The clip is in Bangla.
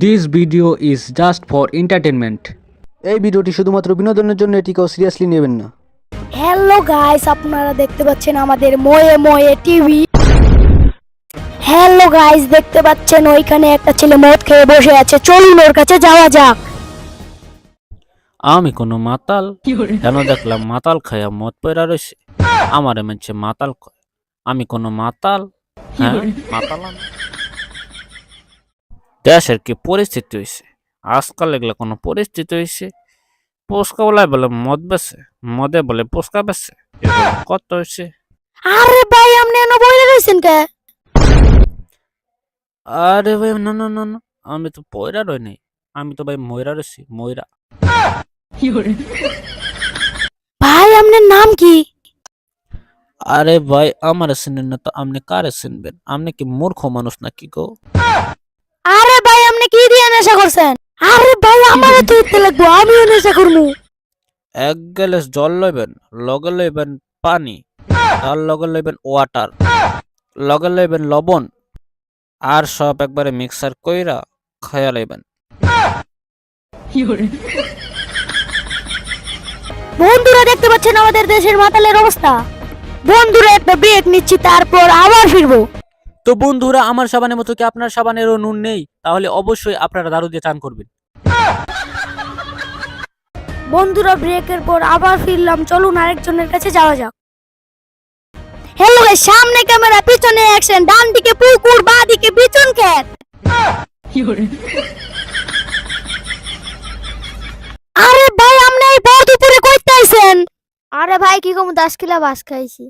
This video is just for entertainment. এই ভিডিওটি শুধুমাত্র বিনোদনের জন্য, এটিকেও সিরিয়াসলি নেবেন না। হ্যালো গাইস, আপনারা দেখতে পাচ্ছেন আমাদের ময়ে ময়ে টিভি। হ্যালো গাইস, দেখতে পাচ্ছেন ওইখানে একটা ছেলে মদ খেয়ে বসে আছে, চলুন ওর কাছে যাওয়া যাক। আমি কোনো মাতাল কেন দেখলাম মাতাল খাইয়া মদ পয়রা রয়েছে, আমার মেনছে মাতাল কয়। আমি কোনো মাতাল? হ্যাঁ মাতাল আমি। দেশের কি পরিস্থিতি হয়েছে আজকাল, এগুলো কোনো পরিস্থিতি হয়েছে? পোস্কা বলায় বলে মদ বেছে, মদে বলে পোস্কা বেছে, কত হয়েছে? আরে ভাই, আপনি এনে বইলে রইছেন কে? আরে ভাই না না না না, আমি তো পয়রা রই নাই, আমি তো ভাই ময়রা রয়েছি, ময়রা। ভাই আপনার নাম কি? আরে ভাই আমার চিনেন না তো আপনি কারে চিনবেন? আপনি কি মূর্খ মানুষ নাকি গো? আরে ভাই, আপনি কি দিয়ে নেশা করছেন? আরে ভাই, আমারে তো ইতে লাগবো, আমিও নেশা করবো। এক গ্লাস জল লইবেন, লগে লইবেন পানি, তার লগে লইবেন ওয়াটার, লগে লইবেন লবণ, আর সব একবারে মিক্সার কইরা খায়া লইবেন। বন্ধুরা, দেখতে পাচ্ছেন আমাদের দেশের মাতালের অবস্থা। বন্ধুরা, একটা ব্রেক নিচ্ছি, তারপর আবার ফিরবো। তো বন্ধুরা, আমার সাবানের মতো কি আপনার সাবানেরও নুন নেই? তাহলে অবশ্যই আপনারা দারু দিয়ে চান করবেন। বন্ধুরা, ব্রেকের পর আবার ফিরলাম, চলুন আরেকজনের কাছে যাওয়া যাক। হ্যালো গাইস, সামনে ক্যামেরা, পিছনে অ্যাকশন, ডান দিকে পুকুর, বাঁ দিকে বিচন ক্ষেত। আরে ভাই, আপনি এই বড় দুপুরে কইতে আইছেন? আরে ভাই, কি কম 10 কিলো বাস খাইছি।